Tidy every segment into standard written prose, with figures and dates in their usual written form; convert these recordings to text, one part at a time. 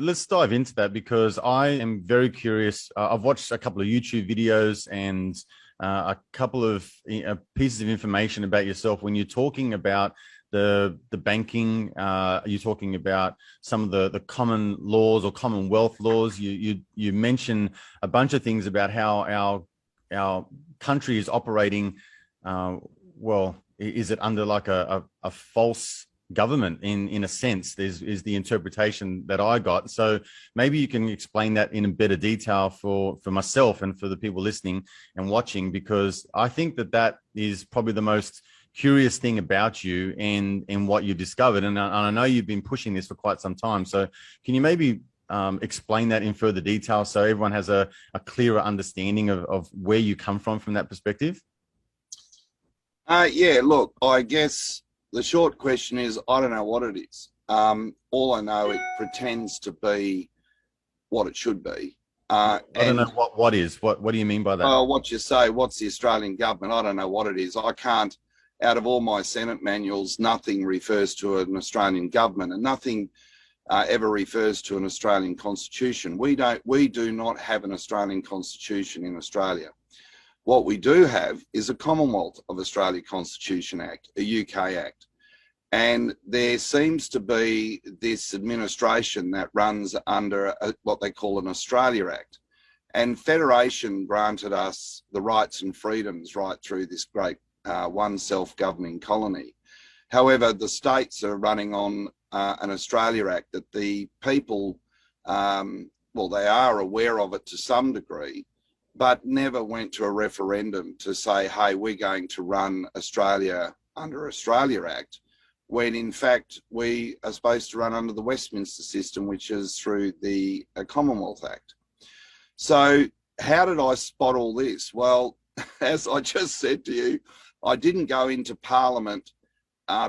Let's dive into that because I am very curious. I've watched a couple of YouTube videos and a couple of pieces of information about yourself when you're talking about the banking. You're talking about some of the common laws or Commonwealth laws. You mention a bunch of things about how our country is operating. Well, is it under like a false government in a sense? Is the interpretation that I got. So maybe you can explain that in a better detail for myself and for the people listening and watching, because I think that is probably the most curious thing about you and what you discovered. And I know you've been pushing this for quite some time. So can you maybe explain that in further detail so everyone has a clearer understanding of where you come from that perspective? Yeah, look, I guess the short question is, I don't know what it is. All I know, it pretends to be what it should be. I don't know what is. What do you mean by that? What you say, what's the Australian government? I don't know what it is. I can't, out of all my Senate manuals, nothing refers to an Australian government, and nothing ever refers to an Australian constitution. We do not have an Australian constitution in Australia. What we do have is a Commonwealth of Australia Constitution Act, a UK Act. And there seems to be this administration that runs under what they call an Australia Act. And Federation granted us the rights and freedoms right through this great one self-governing colony. However, the states are running on an Australia Act that the people, well, they are aware of it to some degree, but never went to a referendum to say, hey, we're going to run Australia under Australia Act, when in fact we are supposed to run under the Westminster system, which is through the Commonwealth Act. So how did I spot all this? Well, as I just said to you, I didn't go into Parliament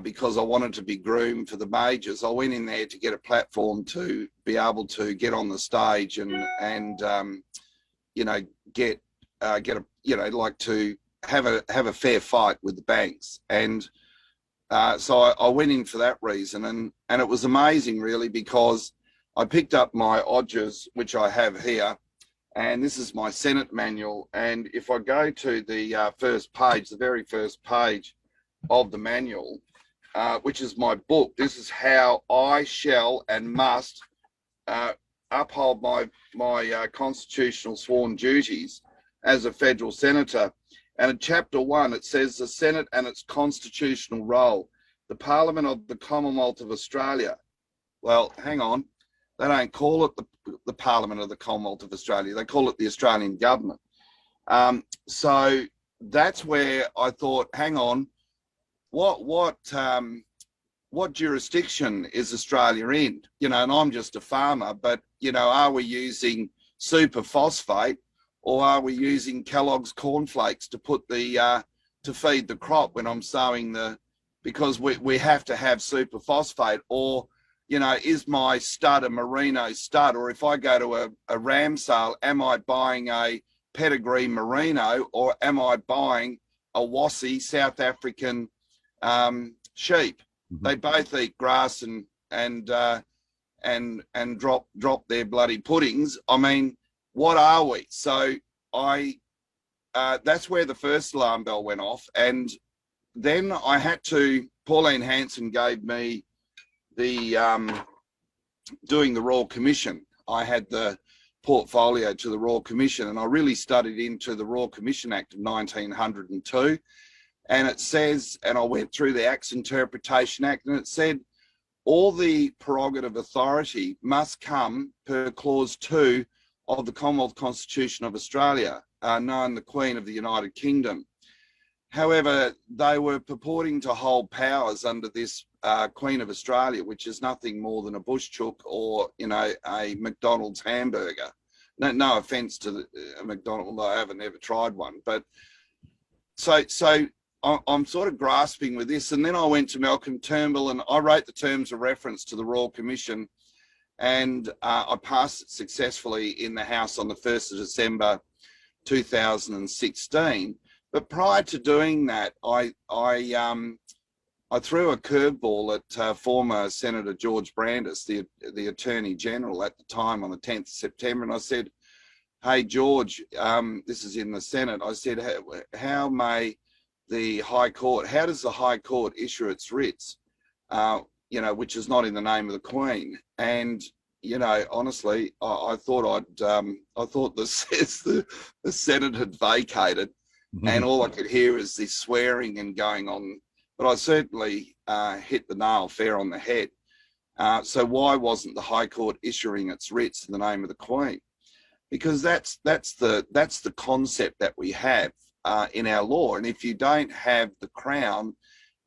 because I wanted to be groomed for the majors. I went in there to get a platform to be able to get on the stage and you know, get a, you know, like to have a fair fight with the banks. And so I went in for that reason, and it was amazing really, because I picked up my Odgers, which I have here, and this is my Senate manual. And if I go to the first page, the very first page of the manual, which is my book, this is how I shall and must uphold my constitutional sworn duties as a federal senator. And in chapter 1, it says the Senate and its constitutional role, the Parliament of the Commonwealth of Australia. Well, hang on, they don't call it the Parliament of the Commonwealth of Australia, they call it the Australian government. So that's where I thought, hang on, what jurisdiction is Australia in? You know, and I'm just a farmer, but you know, are we using superphosphate, or are we using Kellogg's cornflakes to put the to feed the crop when I'm sowing because we have to have superphosphate? Or, you know, is my stud a merino stud? Or if I go to a ram sale, am I buying a pedigree merino, or am I buying a Wassy South African sheep? Mm-hmm. They both eat grass and drop their bloody puddings. I mean, what are we? So that's where the first alarm bell went off. And then I had to, Pauline Hanson gave me the doing the Royal Commission. I had the portfolio to the Royal Commission, and I really studied into the Royal Commission Act of 1902. And it says, and I went through the Acts Interpretation Act, and it said all the prerogative authority must come per clause 2 of the Commonwealth Constitution of Australia, known the Queen of the United Kingdom. However, they were purporting to hold powers under this Queen of Australia, which is nothing more than a bush chook or, you know, a McDonald's hamburger. No offence to a McDonald's, I haven't ever tried one, but so I'm sort of grasping with this. And then I went to Malcolm Turnbull and I wrote the terms of reference to the Royal Commission, and I passed it successfully in the House on the 1st of December 2016. But prior to doing that, I I threw a curveball at former Senator George Brandis, the Attorney General at the time, on the 10th of September, and I said, "Hey George, this is in the Senate." I said, "How may the High Court? How does the High Court issue its writs? Which is not in the name of the Queen?" And honestly, I thought the Senate had vacated, and all I could hear is this swearing and going on. But I certainly hit the nail fair on the head. So why wasn't the High Court issuing its writs in the name of the Queen? Because that's the concept that we have in our law. And if you don't have the Crown,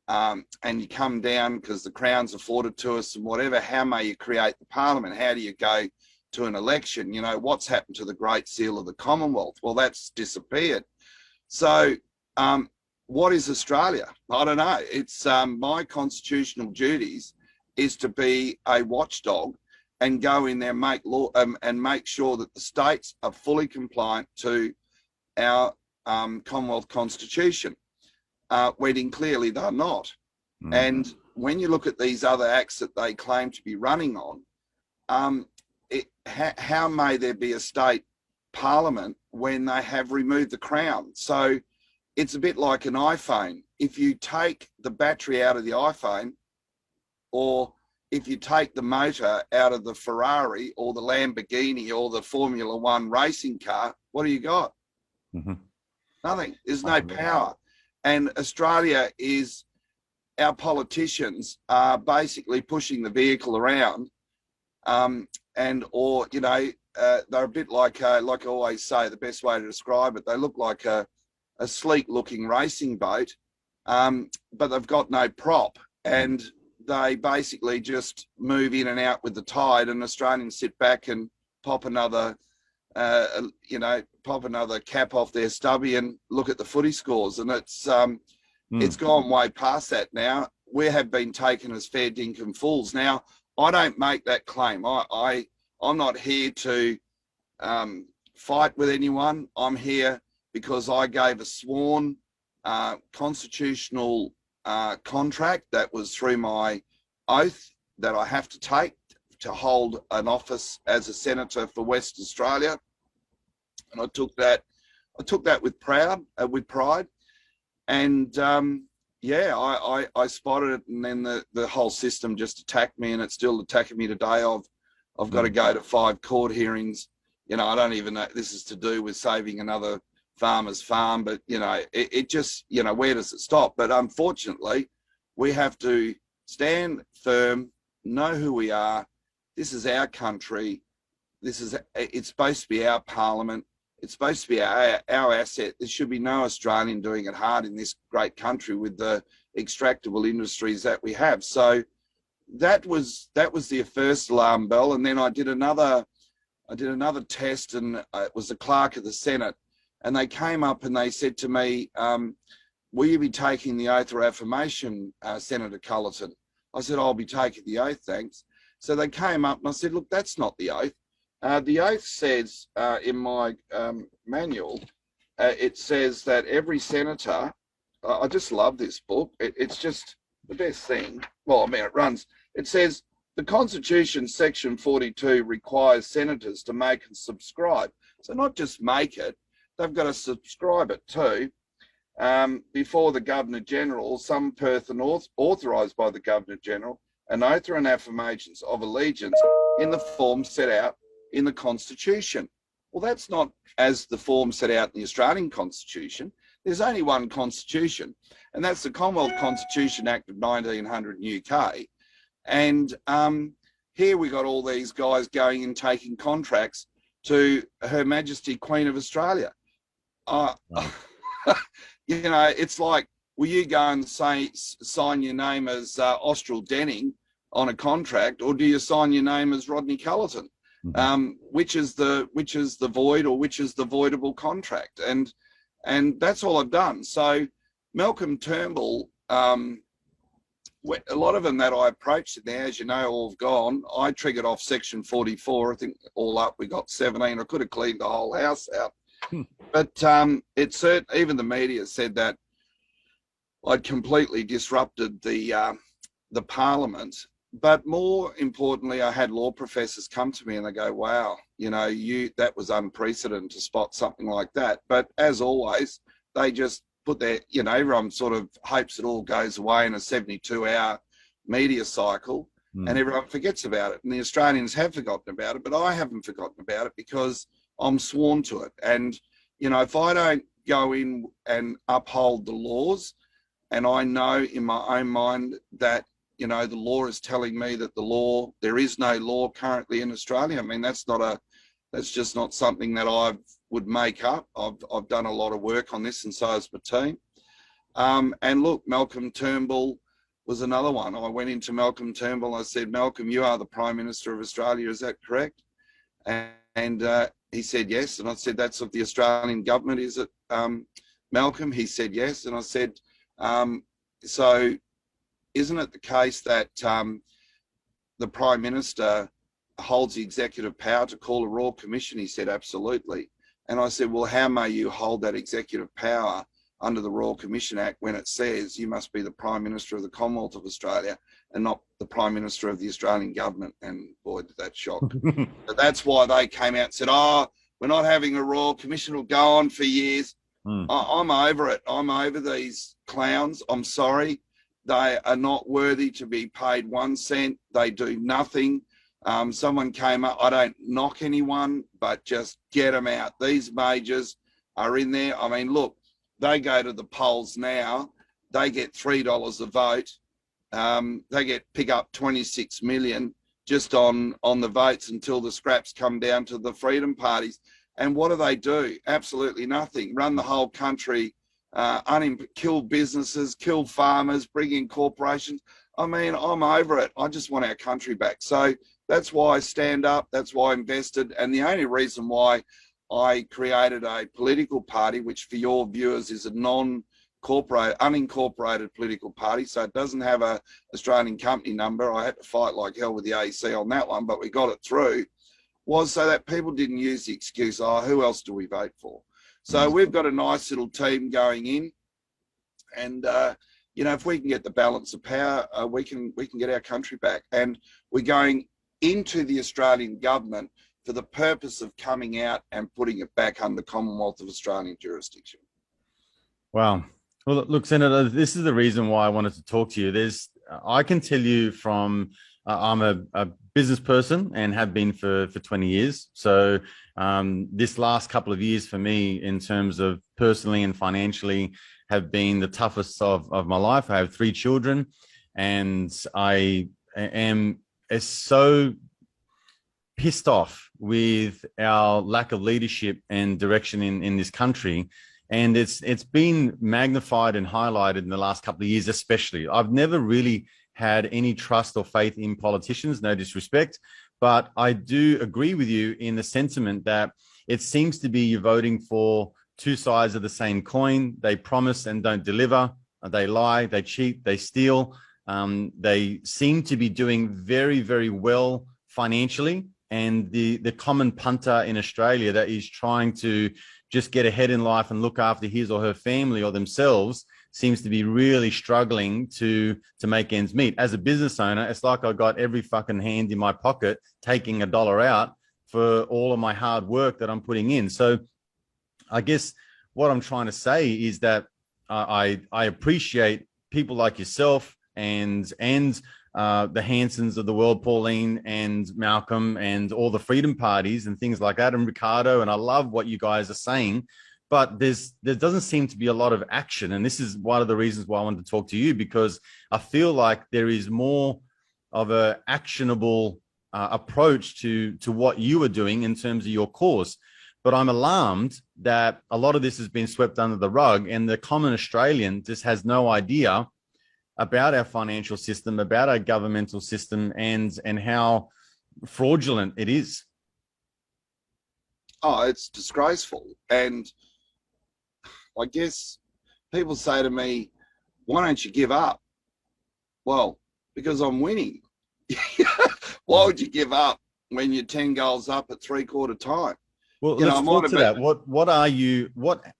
and you come down because the Crown's afforded to us and whatever, how may you create the Parliament? How do you go to an election? What's happened to the Great Seal of the Commonwealth? Well, that's disappeared. So what is Australia? I don't know. It's my constitutional duties is to be a watchdog and go in there and make law and make sure that the states are fully compliant to our Commonwealth Constitution. When clearly they're not. And when you look at these other acts that they claim to be running on, how may there be a state parliament when they have removed the Crown? So it's a bit like an iPhone. If you take the battery out of the iPhone, or if you take the motor out of the Ferrari or the Lamborghini or the Formula One racing car, what do you got? Nothing. There's no power. And Australia is, our politicians are basically pushing the vehicle around, they're a bit like I always say, the best way to describe it, they look like a sleek-looking racing boat, but they've got no prop, and they basically just move in and out with the tide, and Australians sit back and pop another cap off their stubby and look at the footy scores. And it's gone way past that now. We have been taken as fair dinkum fools. Now, I don't make that claim. I'm not here to fight with anyone. I'm here because I gave a sworn constitutional contract that was through my oath that I have to take to hold an office as a senator for West Australia. And I took that with pride, and I spotted it, and then the whole system just attacked me, and it's still attacking me today. I've got to go to 5 court hearings. I don't even know, this is to do with saving another farmer's farm, but it just, where does it stop? But unfortunately, we have to stand firm, know who we are. This is our country. It's supposed to be our parliament. It's supposed to be our asset. There should be no Australian doing it hard in this great country with the extractable industries that we have. So that was the first alarm bell. And then I did another test, and it was the clerk of the Senate, and they came up and they said to me, "Will you be taking the oath or affirmation, Senator Culleton?" I said, "I'll be taking the oath, thanks." So they came up and I said, "Look, that's not the oath. The oath says in my manual, it says that every senator," I just love this book. It's just the best thing. Well, I mean, it says, "The Constitution, Section 42, requires senators to make and subscribe." So not just make it, they've got to subscribe it too. Before the Governor-General, some Perth and authorised by the Governor-General, an oath or an affirmations of allegiance in the form set out in the Constitution. Well, that's not as the form set out in the Australian Constitution. There's only one Constitution, and that's the Commonwealth Constitution Act of 1900 UK. And here we got all these guys going and taking contracts to Her Majesty Queen of Australia. It's like, will you go and sign your name as Austral Denning on a contract, or do you sign your name as Rodney Culleton? Which is the void, or which is the voidable contract? And that's all I've done. So Malcolm Turnbull, a lot of them that I approached now, as you know, all have gone. I triggered off Section 44. I think all up we got 17. I could have cleaned the whole house out. But it's certain, even the media said that I'd completely disrupted the parliament. But more importantly, I had law professors come to me and they go, wow, that was unprecedented to spot something like that. But as always, they just put their, everyone sort of hopes it all goes away in a 72-hour media cycle and everyone forgets about it. And the Australians have forgotten about it, but I haven't forgotten about it because I'm sworn to it. And, if I don't go in and uphold the laws, and I know in my own mind that, the law is telling me that there is no law currently in Australia. I mean, that's just not something that I would make up. I've done a lot of work on this and so has my team. And look, Malcolm Turnbull was another one. I went into Malcolm Turnbull. I said, Malcolm, you are the Prime Minister of Australia. Is that correct? And he said, yes. And I said, that's of the Australian government, is it, Malcolm? He said, yes. And I said, so isn't it the case that the Prime Minister holds the executive power to call a Royal Commission? He said, absolutely. And I said, well, how may you hold that executive power under the Royal Commission Act when it says you must be the Prime Minister of the Commonwealth of Australia and not the Prime Minister of the Australian government? And boy, did that shock. But that's why they came out and said, we're not having a Royal Commission, will go on for years. I'm over it. I'm over these clowns. I'm sorry. They are not worthy to be paid 1 cent. They do nothing. Someone came up, I don't knock anyone, but just get them out. These majors are in there. I mean, look, they go to the polls now. They get $3 a vote. They pick up 26 million just on the votes until the scraps come down to the freedom parties. And what do? Absolutely nothing. Run the whole country, kill businesses, kill farmers, bring in corporations. I mean, I'm over it. I just want our country back. So that's why I stand up. That's why I invested. And the only reason why I created a political party, which for your viewers is a unincorporated political party, so it doesn't have a Australian company number. I had to fight like hell with the AEC on that one, but we got it through, was so that people didn't use the excuse, who else do we vote for? So we've got a nice little team going in, and if we can get the balance of power, we can get our country back. And we're going into the Australian government for the purpose of coming out and putting it back under Commonwealth of Australian jurisdiction. Wow. Well, look, Senator, this is the reason why I wanted to talk to you. I can tell you from, I'm a business person and have been for 20 years. So this last couple of years for me, in terms of personally and financially, have been the toughest of my life. I have 3 children, and I am so pissed off with our lack of leadership and direction in this country. And it's been magnified and highlighted in the last couple of years, especially. I've never really had any trust or faith in politicians, no disrespect, but I do agree with you in the sentiment that it seems to be you're voting for two sides of the same coin. They promise and don't deliver. They lie, they cheat, they steal. They seem to be doing very, very well financially. And the common punter in Australia that is trying to just get ahead in life and look after his or her family or themselves seems to be really struggling to make ends meet. As a business owner, it's like I got every fucking hand in my pocket taking $1 out for all of my hard work that I'm putting in. So I guess what I'm trying to say is that I appreciate people like yourself and the Hansons of the world, Pauline and Malcolm and all the freedom parties and things like that, and Ricardo, and I love what you guys are saying, but there doesn't seem to be a lot of action. And this is one of the reasons why I wanted to talk to you, because I feel like there is more of a actionable approach to what you are doing in terms of your cause. But I'm alarmed that a lot of this has been swept under the rug, and the common Australian just has no idea about our financial system, about our governmental system, and how fraudulent it is. Oh, it's disgraceful. And I guess people say to me, why don't you give up? Well, because I'm winning. Why would you give up when you're 10 goals up at 3/4 time? Well, let's talk to that. What are you,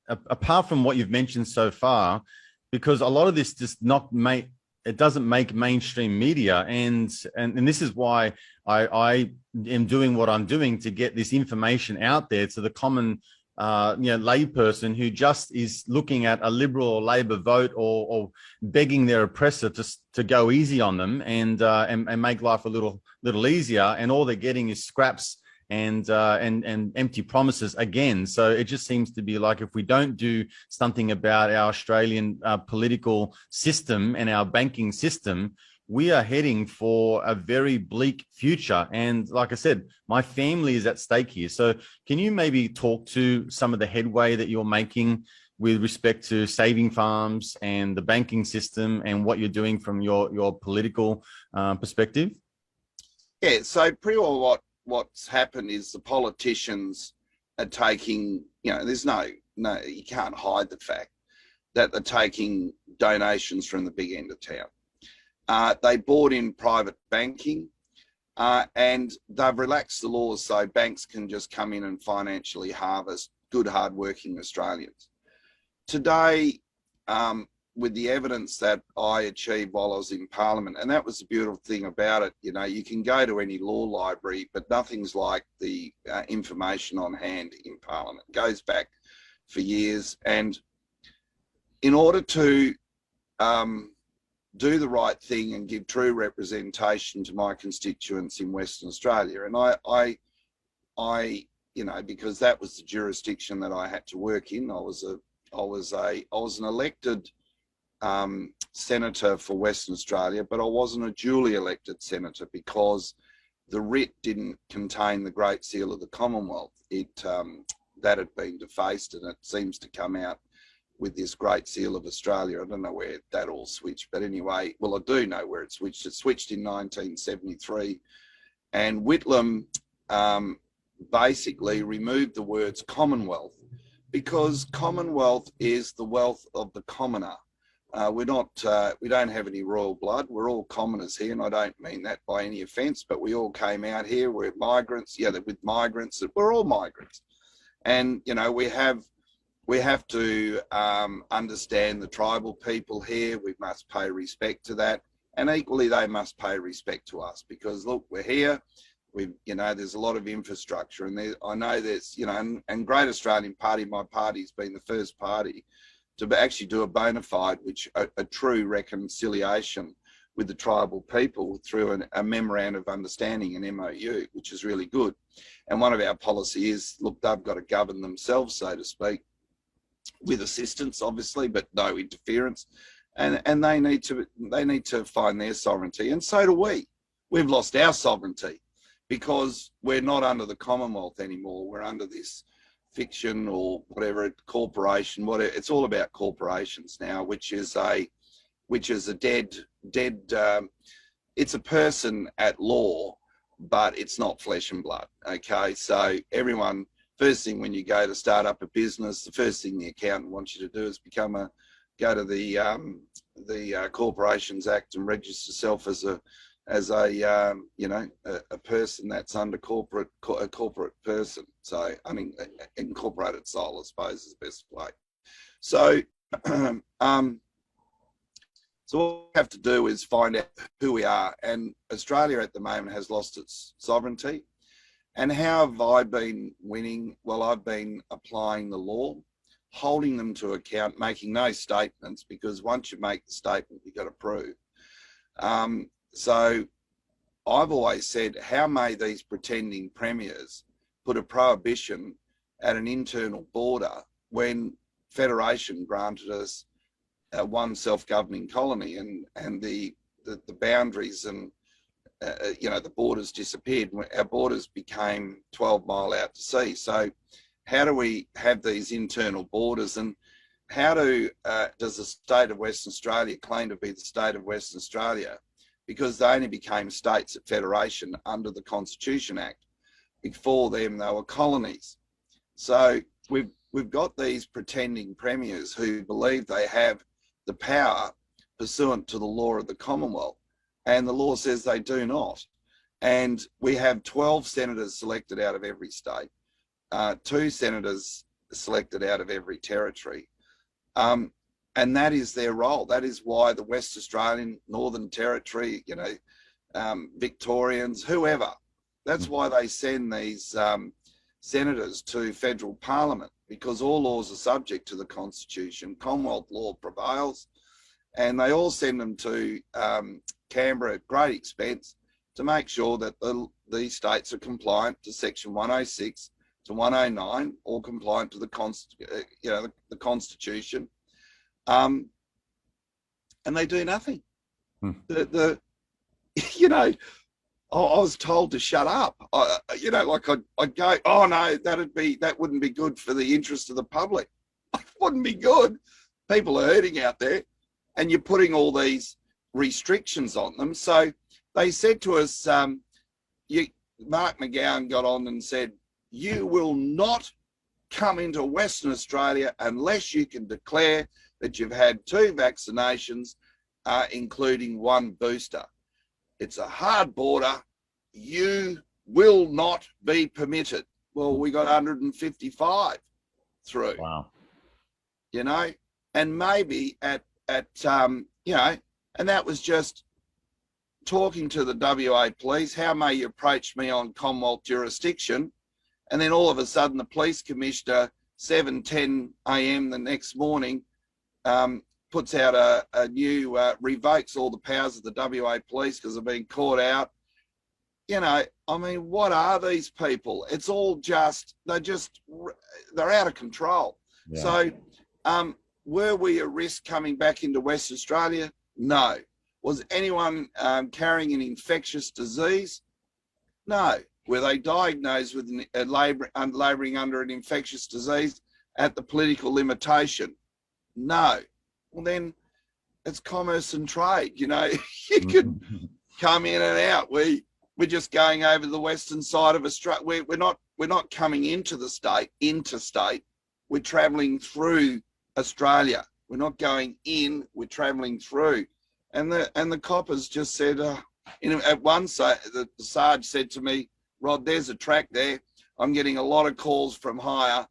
apart from what you've mentioned so far, because a lot of this just not make it doesn't make mainstream media, and this is why I am doing what I'm doing to get this information out there to the common layperson who just is looking at a Liberal or Labor vote, or begging their oppressor to go easy on them and make life a little easier, and all they're getting is scraps and empty promises again. So it just seems to be like, if we don't do something about our Australian political system and our banking system, we are heading for a very bleak future. And like I said, my family is at stake here. So can you maybe talk to some of the headway that you're making with respect to saving farms and the banking system, and what you're doing from your political perspective? Yeah, so pretty well what's happened is the politicians are taking, there's no, you can't hide the fact that they're taking donations from the big end of town. They bought in private banking, and they've relaxed the laws so banks can just come in and financially harvest good, hard-working Australians. Today, with the evidence that I achieved while I was in Parliament, and that was the beautiful thing about it, you can go to any law library, but nothing's like the information on hand in Parliament. It goes back for years, and in order to do the right thing and give true representation to my constituents in Western Australia, and I because that was the jurisdiction that I had to work in. I was an elected senator for Western Australia, but I wasn't a duly elected senator because the writ didn't contain the Great Seal of the Commonwealth. That had been defaced, and it seems to come out with this Great Seal of Australia. I don't know where that all switched, but anyway, well, I do know where it switched. It switched in 1973, and Whitlam basically removed the words Commonwealth, because Commonwealth is the wealth of the commoner. We don't have any royal blood. We're all commoners here, and I don't mean that by any offence, but we all came out here. We're migrants. Yeah, with migrants, we're all migrants, and we have to understand the tribal people here. We must pay respect to that, and equally they must pay respect to us, because look, we're here. There's a lot of infrastructure, and I know there's, and Great Australian Party, my party's been the first party to actually do a bona fide, a true reconciliation with the tribal people through a memorandum of understanding, an MOU, which is really good. And one of our policy is, look, they've got to govern themselves, so to speak, with assistance, obviously, but no interference. And they need to find their sovereignty, and so do we. We've lost our sovereignty because we're not under the Commonwealth anymore. We're under this fiction or whatever, corporation, whatever. It's all about corporations now, which is a dead. It's a person at law, but it's not flesh and blood. Okay, so everyone, first thing when you go to start up a business, the first thing the accountant wants you to do is go to the Corporations Act and register yourself as a person that's under a corporate person. So incorporated soul, I suppose, is the best way. So so what we have to do is find out who we are, and Australia at the moment has lost its sovereignty. And how have I been winning? Well, I've been applying the law, holding them to account, making no statements, because once you make the statement, you've got to prove. So I've always said, how may these pretending premiers put a prohibition at an internal border when Federation granted us one self-governing colony, and the boundaries and the borders disappeared. Our borders became 12 mile out to sea. So how do we have these internal borders, and how does the state of Western Australia claim to be the state of Western Australia? Because they only became states at Federation under the Constitution Act. Before them, they were colonies. So we've got these pretending premiers who believe they have the power pursuant to the law of the Commonwealth, and the law says they do not. And we have 12 senators selected out of every state, 2 senators selected out of every territory. And that is their role. That is why the West Australian, Northern Territory, Victorians, whoever, that's why they send these senators to federal parliament, because all laws are subject to the Constitution. Commonwealth law prevails, and they all send them to Canberra at great expense to make sure that these states are compliant to Section 106 to 109, or compliant to the Constitution. And they do nothing. I was told to shut up. I'd go, oh no, that wouldn't be good for the interest of the public. It wouldn't be good. People are hurting out there, and you're putting all these restrictions on them. So they said to us, Mark McGowan got on and said, you will not come into Western Australia unless you can declare that you've had 2 vaccinations, including 1 booster. It's a hard border. You will not be permitted. Well, we got 155 through. Wow. And maybe and that was just talking to the WA police. How may you approach me on Commonwealth jurisdiction? And then all of a sudden, the police commissioner, 7:10 a.m. the next morning, puts out a new, revokes all the powers of the WA police because they've been caught out. What are these people? It's all they're out of control. Yeah. So were we at risk coming back into West Australia? No. Was anyone carrying an infectious disease? No. Were they diagnosed with labouring under an infectious disease at the political limitation? No. Well, then it's commerce and trade. You could come in and out. We're just going over the western side of Australia. We're not coming into the state, interstate. We're travelling through Australia. We're not going in. We're travelling through. And the coppers just said, at one side, the Sarge said to me, Rod, there's a track there. I'm getting a lot of calls from higher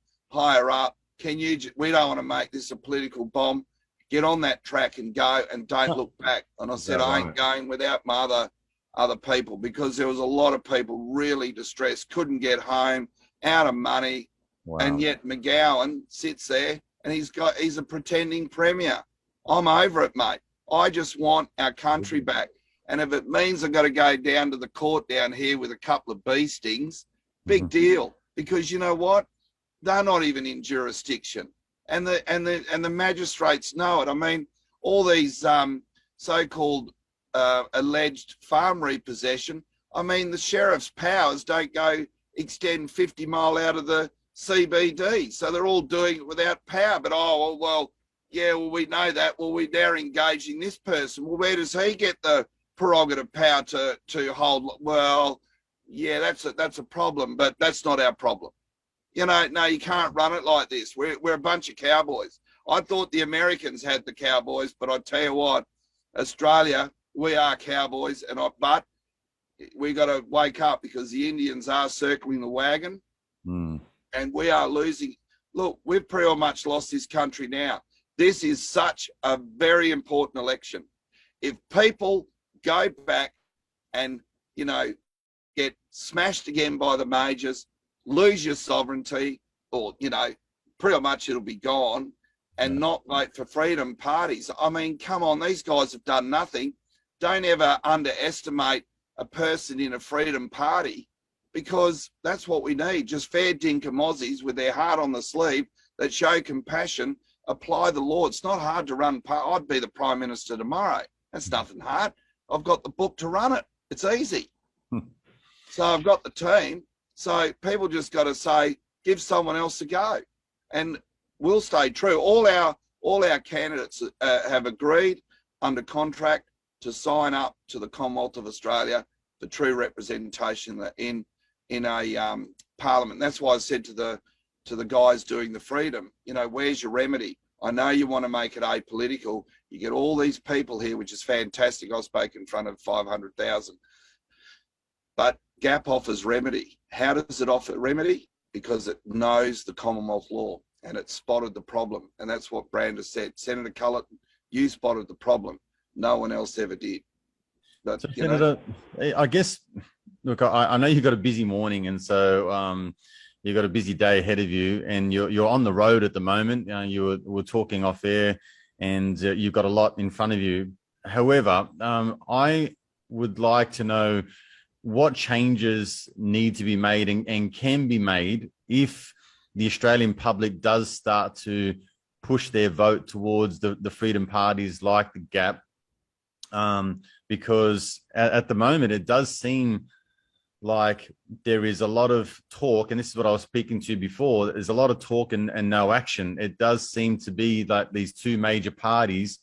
up. We don't want to make this a political bomb. Get on that track and go, and don't look back. And I said, I ain't going without my other people, because there was a lot of people really distressed, couldn't get home, out of money. Wow. And yet McGowan sits there and he's a pretending premier. I'm over it, mate. I just want our country back. And if it means I've got to go down to the court down here with a couple of bee stings, big deal. Because you know what? They're not even in jurisdiction. And the magistrates know it. All these so-called alleged farm repossession, the sheriff's powers don't extend 50 mile out of the CBD. So they're all doing it without power. But, we know that. Well, we're now engaging this person. Well, where does he get the prerogative power to hold? Well, yeah, that's a problem, but that's not our problem. No, you can't run it like this. We're a bunch of cowboys. I thought the Americans had the cowboys, but I tell you what, Australia, we are cowboys, but we got to wake up, because the Indians are circling the wagon, and we are losing. Look, we've pretty much lost this country now. This is such a very important election. If people go back and, get smashed again by the majors, lose your sovereignty, or, pretty much it'll be gone, and not vote for freedom parties. Come on, these guys have done nothing. Don't ever underestimate a person in a freedom party, because that's what we need. Just fair dinkum Aussies with their heart on the sleeve that show compassion, apply the law. It's not hard to run. I'd be the Prime Minister tomorrow. That's nothing hard. I've got the book to run it. It's easy. So I've got the team. So people just got to say, give someone else a go, and we'll stay true. All our candidates have agreed under contract to sign up to the Commonwealth of Australia for true representation in a parliament. That's why I said to the guys doing the freedom, where's your remedy? I know you want to make it apolitical. You get all these people here, which is fantastic. I spoke in front of 500,000. But GAP offers remedy. How does it offer remedy? Because it knows the Commonwealth law. and it spotted the problem. And that's what Brandis said. Senator Culleton, you spotted the problem. No one else ever did. But, so, Senator, I guess, look, I know you've got a busy morning, and so you've got a busy day ahead of you, and you're on the road at the moment. You were talking off air, and you've got a lot in front of you. However, I would like to know what changes need to be made and can be made if the Australian public does start to push their vote towards the freedom parties like the Gap. Because at the moment, it does seem like there is a lot of talk, and this is what I was speaking to before, there's a lot of talk and no action. It does seem to be that these two major parties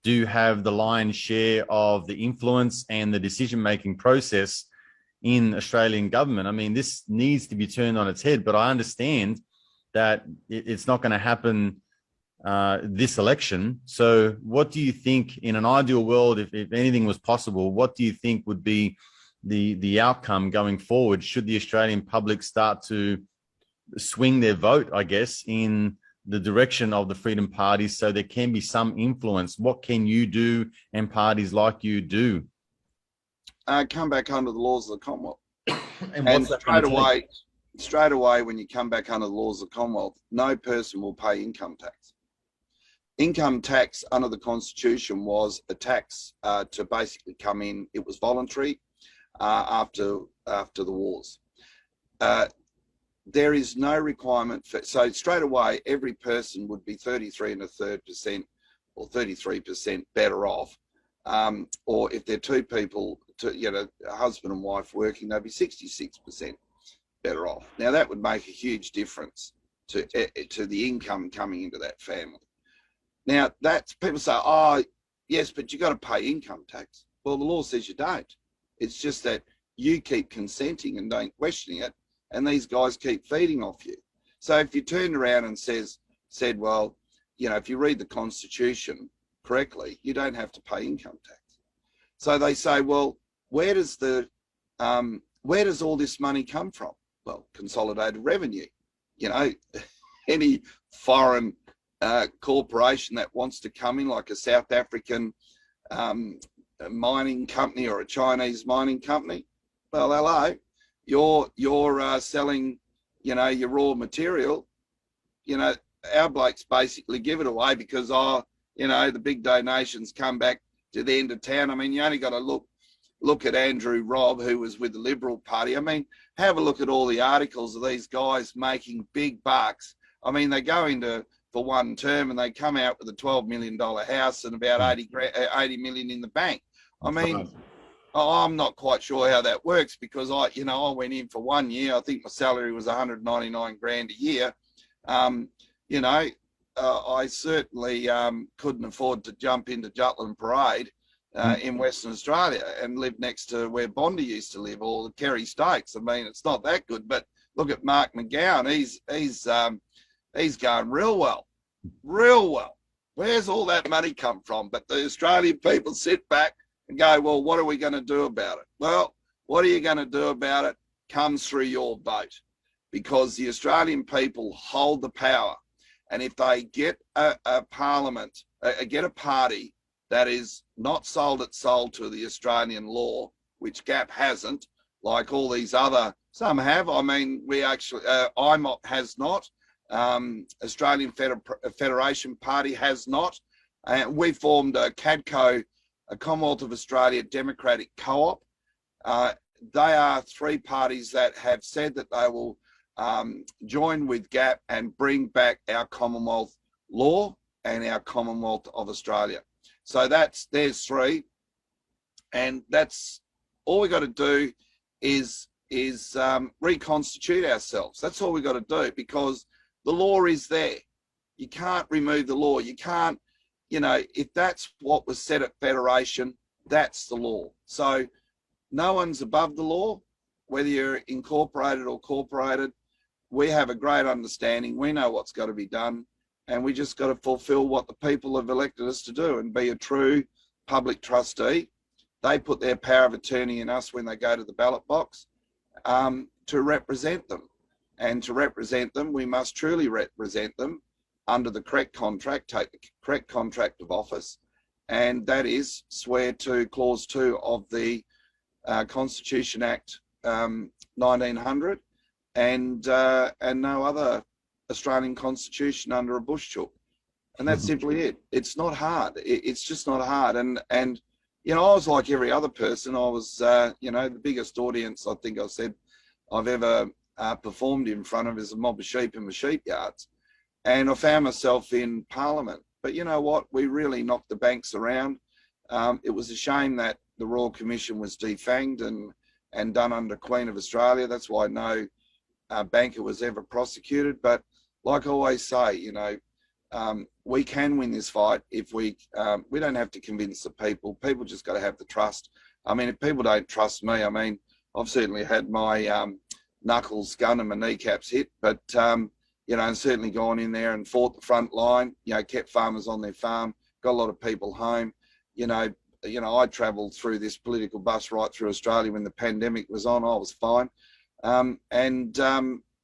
do have the lion's share of the influence and the decision-making process in Australian government. I mean, this needs to be turned on its head, but I understand that it's not going to happen this election. So what do you think, in an ideal world, if anything was possible, what do you think would be the outcome going forward should the Australian public start to swing their vote, I guess, in the direction of the freedom parties so there can be some influence? What can you do and parties like you do? Come back under the laws of the Commonwealth. and straight away, when you come back under the laws of the Commonwealth, no person will pay income tax. Income tax under the Constitution was a tax to basically come in. It was voluntary after the wars. There is no requirement for, so straight away, every person would be 33 1/3% or 33% better off. Or if they're two people, a husband and wife working, they'd be 66% better off. Now that would make a huge difference to the income coming into that family. Now that's, people say, oh yes, but you got to pay income tax. Well, the law says you don't. It's just that you keep consenting and don't questioning it, and these guys keep feeding off you. So if you turned around and said, well, if you read the Constitution correctly, you don't have to pay income tax. So they say, well, where does all this money come from? Well, consolidated revenue. Any foreign corporation that wants to come in, like a South African mining company or a Chinese mining company, well, hello, you're selling, your raw material. Our blokes basically give it away because the big donations come back to the end of town. I mean, you only got to look at Andrew Robb, who was with the Liberal Party. I mean, have a look at all the articles of these guys making big bucks. I mean, they go into for one term and they come out with a $12 million house and about 80 million in the bank. I mean, I'm not quite sure how that works because I went in for 1 year. I think my salary was 199 grand a year. I certainly couldn't afford to jump into Jutland Parade in Western Australia and live next to where Bondi used to live, or the Kerry Stakes. I mean, it's not that good. But look at Mark McGowan. He's going real well. Where's all that money come from? But the Australian people sit back and go, well, what are we going to do about it? Well, what are you going to do about it comes through your vote, because the Australian people hold the power. And if they get a parliament, get a party that is not sold to the Australian law, which GAP hasn't, like all these other, some have. I mean, we actually, IMOP has not. Australian Federation Party has not. We formed a CADCO, a Commonwealth of Australia Democratic Co-op. They are three parties that have said that they will join with GAP and bring back our Commonwealth law and our Commonwealth of Australia. So there's three, and that's all we got to do is reconstitute ourselves. That's all we got to do, because the law is there. You can't remove the law. You can't, if that's what was said at Federation, that's the law. So no one's above the law, whether you're incorporated or corporated. We have a great understanding. We know what's got to be done, and we just got to fulfill what the people have elected us to do and be a true public trustee. They put their power of attorney in us when they go to the ballot box to represent them. And to represent them, we must truly represent them under the correct contract, take the correct contract of office, and that is swear to Clause 2 of the Constitution Act 1900 and no other Australian constitution under a bush chook. And that's simply it. It's not hard. It's just not hard. And you know, I was like every other person. I was, you know, the biggest audience I think I said I've ever performed in front of is a mob of sheep in the sheep yards. And I found myself in Parliament. But you know what? We really knocked the banks around. It was a shame that the Royal Commission was defanged and done under Queen of Australia. That's why no banker was ever prosecuted. But like I always say, you know, we can win this fight if we don't have to convince the people. People just got to have the trust. I mean, if people don't trust me, I mean, I've certainly had my knuckles gunned and my kneecaps hit, but you know, and certainly gone in there and fought the front line. You know, kept farmers on their farm, got a lot of people home. You know, I travelled through this political bus right through Australia when the pandemic was on. I was fine,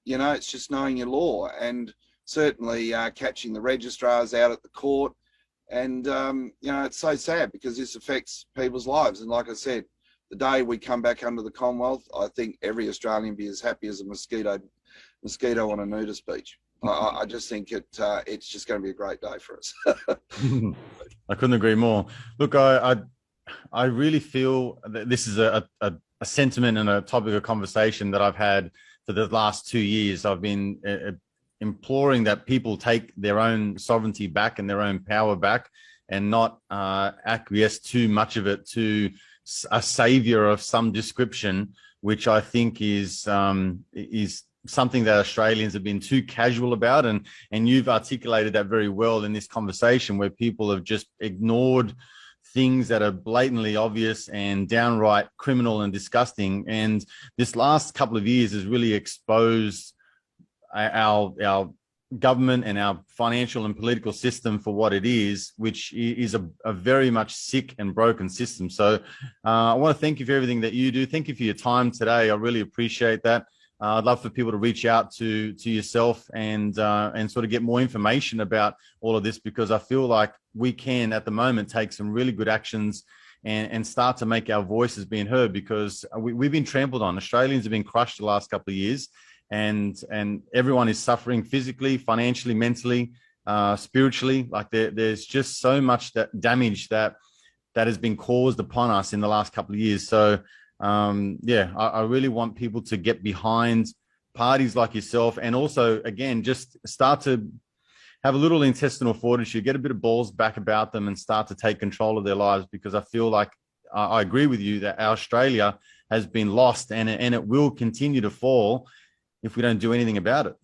you know, it's just knowing your law and certainly catching the registrars out at the court. And, you know, it's so sad because this affects people's lives. And like I said, the day we come back under the Commonwealth, I think every Australian will be as happy as a mosquito on a nudist beach. I just think it's just going to be a great day for us. I couldn't agree more. Look, I really feel that this is a sentiment and a topic of conversation that I've had for the last 2 years. I've been imploring that people take their own sovereignty back and their own power back and not acquiesce too much of it to a savior of some description, which I think is something that Australians have been too casual about. And you've articulated that very well in this conversation, where people have just ignored things that are blatantly obvious and downright criminal and disgusting. And this last couple of years has really exposed our government and our financial and political system for what it is, which is a very much sick and broken system. So I want to thank you for everything that you do. Thank you for your time today. I really appreciate that. I'd love for people to reach out to yourself and sort of get more information about all of this, because I feel like we can at the moment take some really good actions and start to make our voices being heard, because we've been trampled on. Australians have been crushed the last couple of years, and everyone is suffering physically, financially, mentally, spiritually. Like there's just so much damage that has been caused upon us in the last couple of years. So yeah, I really want people to get behind parties like yourself, and also, again, just start to have a little intestinal fortitude, get a bit of balls back about them, and start to take control of their lives, because I feel like I agree with you that our Australia has been lost, and it will continue to fall if we don't do anything about it.